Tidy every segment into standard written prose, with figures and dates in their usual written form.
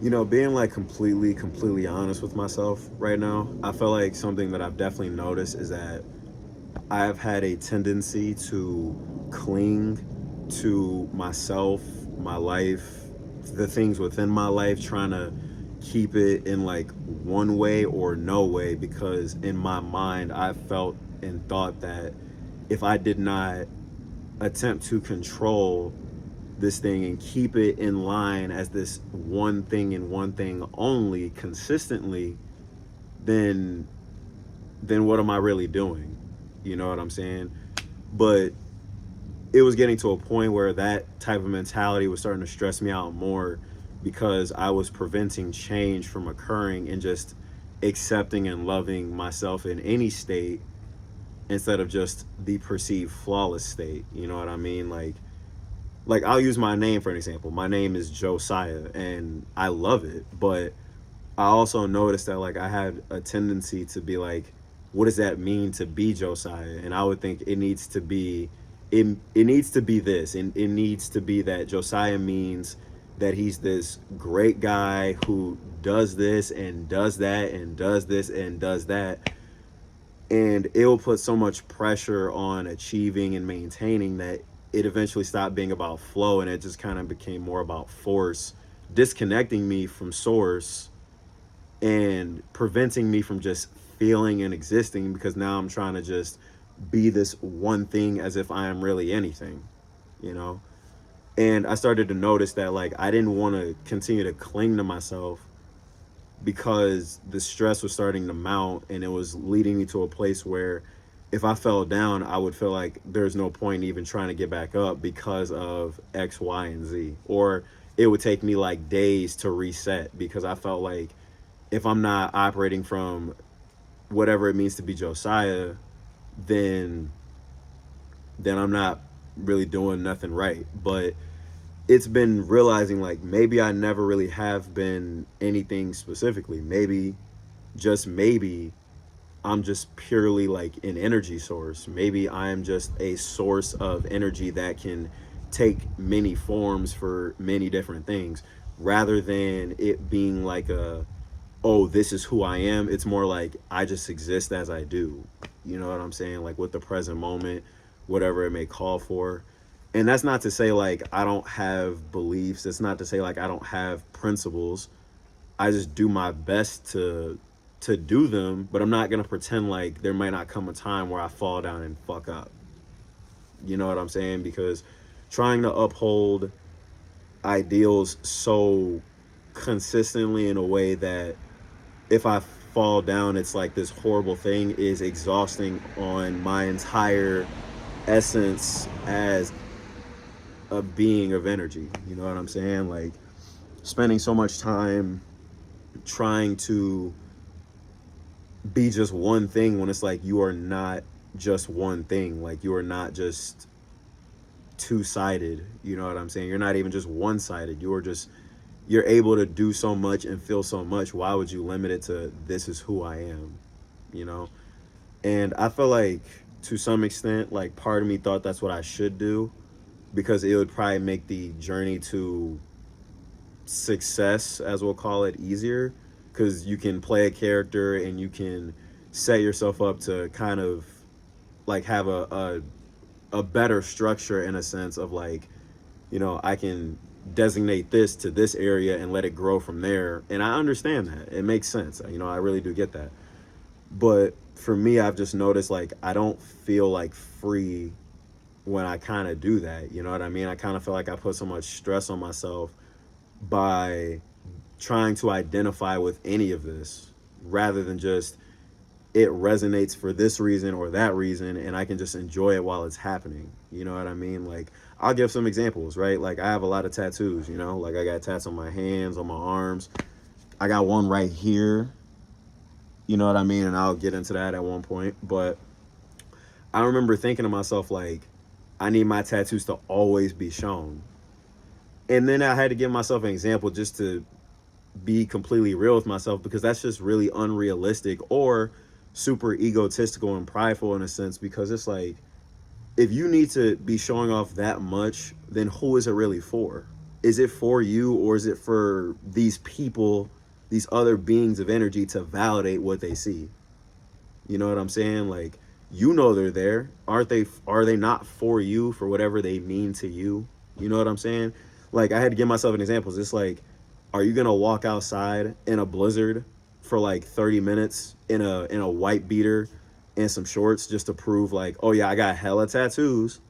Being like completely honest with myself right now, I feel like something that I've definitely noticed is that I've had a tendency to cling to myself, my life, the things within my life, trying to keep it in like one way or no way, because in my mind, I felt and thought that if I did not attempt to control this thing and keep it in line as this one thing and one thing only consistently, then what am I really doing? You know what I'm saying? But it was getting to a point where that type of mentality was starting to stress me out more, because I was preventing change from occurring and just accepting and loving myself in any state instead of just the perceived flawless state. You know what I mean? Like I'll use my name for an example. My name is Josiah and I love it, but I also noticed that like I had a tendency to be like, what does that mean to be Josiah? And I would think it needs to be this, and it needs to be that Josiah means that he's this great guy who does this and does that and does this and does that. And it will put so much pressure on achieving and maintaining that it eventually stopped being about flow, and it just kind of became more about force, disconnecting me from source and preventing me from just feeling and existing, because now I'm trying to just be this one thing as if I am really anything, you know? And I started to notice that like I didn't want to continue to cling to myself, because the stress was starting to mount and it was leading me to a place where if I fell down, I would feel like there's no point in even trying to get back up because of X, Y, and Z. Or it would take me like days to reset, because I felt like if I'm not operating from whatever it means to be Josiah, then I'm not really doing nothing right. But it's been realizing like maybe I never really have been anything specifically. Maybe, just maybe, I'm just purely like an energy source. Maybe I am just a source of energy that can take many forms for many different things, rather than it being like oh, this is who I am. It's more like I just exist as I do. You know what I'm saying? Like with the present moment, whatever it may call for. And that's not to say like I don't have beliefs. It's not to say like I don't have principles. I just do my best to do them, but I'm not going to pretend like there might not come a time where I fall down and fuck up. You know what I'm saying? Because trying to uphold ideals so consistently in a way that if I fall down, it's like this horrible thing, is exhausting on my entire essence as a being of energy. You know what I'm saying? Like spending so much time trying to be just one thing when it's like you are not just one thing. Like you are not just two-sided. You know what I'm saying? You're not even just one-sided. You're able to do so much and feel so much. Why would you limit it to this is who I am? You know? And I feel like to some extent, like part of me thought that's what I should do, because it would probably make the journey to success, as we'll call it, easier, because you can play a character and you can set yourself up to kind of like have a better structure, in a sense of like, I can designate this to this area and let it grow from there. And I understand that. It makes sense. I really do get that. But for me, I've just noticed like I don't feel like free when I kind of do that. You know what I mean? I kind of feel like I put so much stress on myself by trying to identify with any of this, rather than just it resonates for this reason or that reason, and I can just enjoy it while it's happening. You know what I mean? Like, I'll give some examples, right? Like, I have a lot of tattoos, like I got tats on my hands, on my arms. I got one right here, you know what I mean? And I'll get into that at one point. But I remember thinking to myself, like, I need my tattoos to always be shown. And then I had to give myself an example just to be completely real with myself, because that's just really unrealistic or super egotistical and prideful in a sense, because it's like, if you need to be showing off that much, then who is it really for? Is it for you, or is it for these people, these other beings of energy to validate what they see? You know what I'm saying? Like, you know they're there. Aren't they? Are they not for you, for whatever they mean to you? You know what I'm saying? Like, I had to give myself an example. It's like, are you gonna walk outside in a blizzard for like 30 minutes in a white beater and some shorts just to prove like, oh yeah, I got hella tattoos.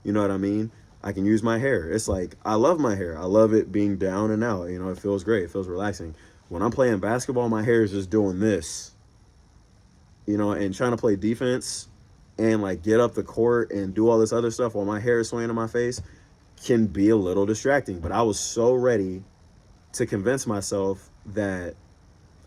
You know what I mean? I can use my hair. It's like, I love my hair. I love it being down and out. You know, it feels great. It feels relaxing. When I'm playing basketball, my hair is just doing this, you know, and trying to play defense and like get up the court and do all this other stuff while my hair is swaying in my face can be a little distracting. But I was so ready to convince myself that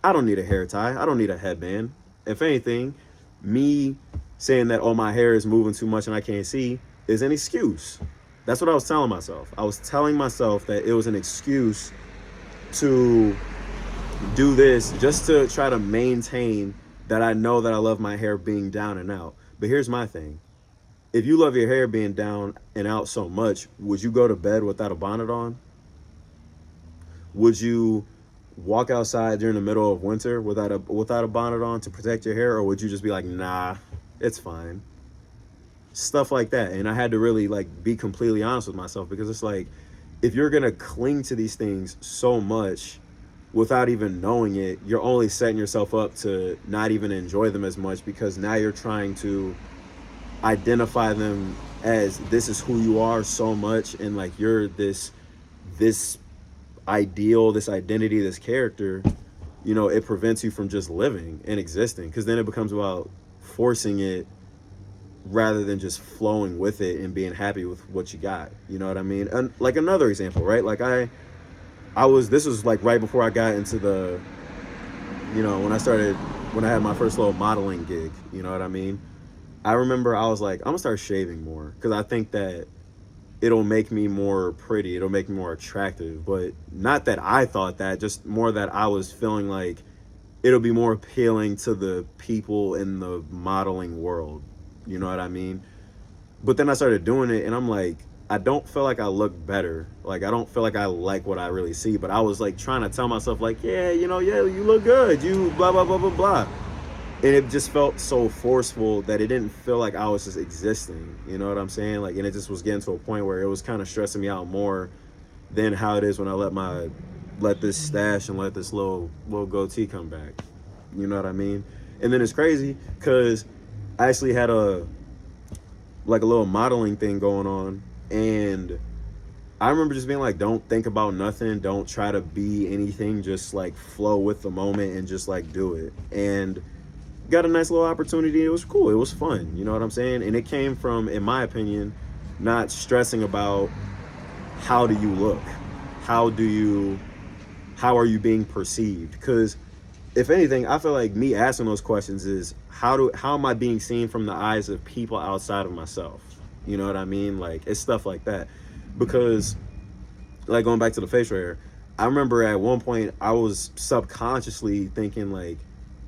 I don't need a hair tie. I don't need a headband. If anything, me saying that, oh, my hair is moving too much and I can't see is an excuse. That's what I was telling myself. I was telling myself that it was an excuse to do this just to try to maintain that I know that I love my hair being down and out. But here's my thing. If you love your hair being down and out so much, would you go to bed without a bonnet on? Would you walk outside during the middle of winter without a bonnet on to protect your hair, or would you just be like, nah, it's fine? Stuff like that. And I had to really like be completely honest with myself, because it's like, if you're gonna cling to these things so much without even knowing it, you're only setting yourself up to not even enjoy them as much, because now you're trying to identify them as this is who you are so much, and like you're this ideal, this identity, this character. You know, it prevents you from just living and existing, because then it becomes about forcing it rather than just flowing with it and being happy with what you got. You know what I mean? And like another example, right? Like this was like right before I got into the, you know, when I had my first little modeling gig, you know what I mean? I remember I was like, I'm gonna start shaving more, because I think that it'll make me more pretty, it'll make me more attractive. But not that I thought that, just more that I was feeling like it'll be more appealing to the people in the modeling world. You know what I mean? But then I started doing it, and I'm like, I don't feel like I look better. Like, I don't feel like I like what I really see. But I was like trying to tell myself like, yeah, you know, yeah, you look good, you blah, blah, blah, blah, blah. And it just felt so forceful that it didn't feel like I was just existing. You know what I'm saying? Like, and it just was getting to a point where it was kind of stressing me out more than how it is when I let this stash and let this little goatee come back. You know what I mean? And then it's crazy because I actually had a little modeling thing going on, and I remember just being like, don't think about nothing, don't try to be anything, just like flow with the moment and just like do it. And got a nice little opportunity. It was cool, it was fun, you know what I'm saying? And it came from, in my opinion, not stressing about how do you look, how are you being perceived. Because if anything, I feel like me asking those questions is how am I being seen from the eyes of people outside of myself? You know what I mean? Like, it's stuff like that. Because like, going back to the facial hair, I remember at one point I was subconsciously thinking like,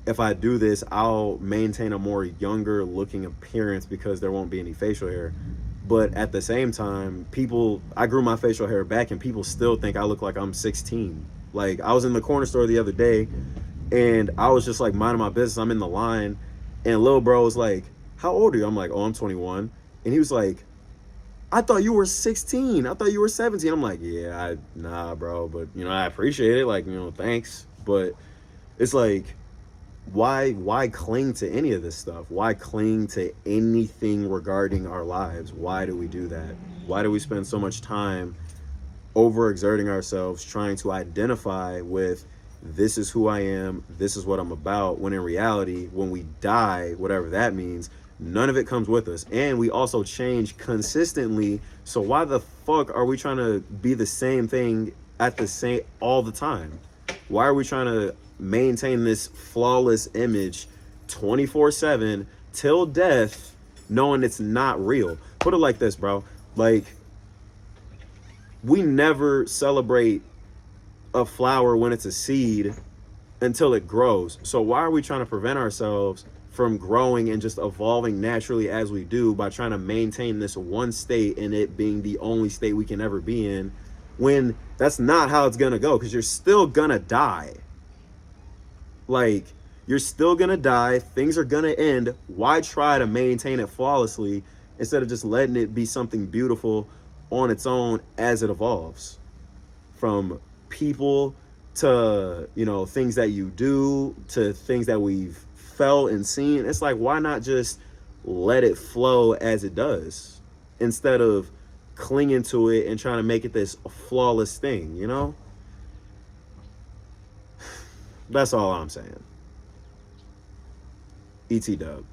if I do this, I'll maintain a more younger looking appearance because there won't be any facial hair. But at the same time, I grew my facial hair back and people still think I look like I'm 16. Like, I was in the corner store the other day and I was just like minding my business. I'm in the line and little bro was like, how old are you? I'm like, oh, I'm 21. And he was like, I thought you were 16. I thought you were 17. I'm like, yeah, nah, bro. But, you know, I appreciate it. Like, you know, thanks. But it's like, why cling to any of this stuff? Why cling to anything regarding our lives? Why do we do that? Why do we spend so much time overexerting ourselves trying to identify with, this is who I am, this is what I'm about, when in reality, when we die, whatever that means, none of it comes with us. And we also change consistently. So why the fuck are we trying to be the same thing all the time? Why are we trying to maintain this flawless image 24/7 till death, knowing it's not real? Put it like this, bro. Like, we never celebrate a flower when it's a seed until it grows. So why are we trying to prevent ourselves from growing and just evolving naturally as we do by trying to maintain this one state and it being the only state we can ever be in, when that's not how it's gonna go, because you're still gonna die. Like, you're still gonna die, things are gonna end. Why try to maintain it flawlessly instead of just letting it be something beautiful on its own as it evolves? From people to, things that you do, to things that we've felt and seen. It's like, why not just let it flow as it does instead of clinging to it and trying to make it this flawless thing? That's all I'm saying. ET Dub.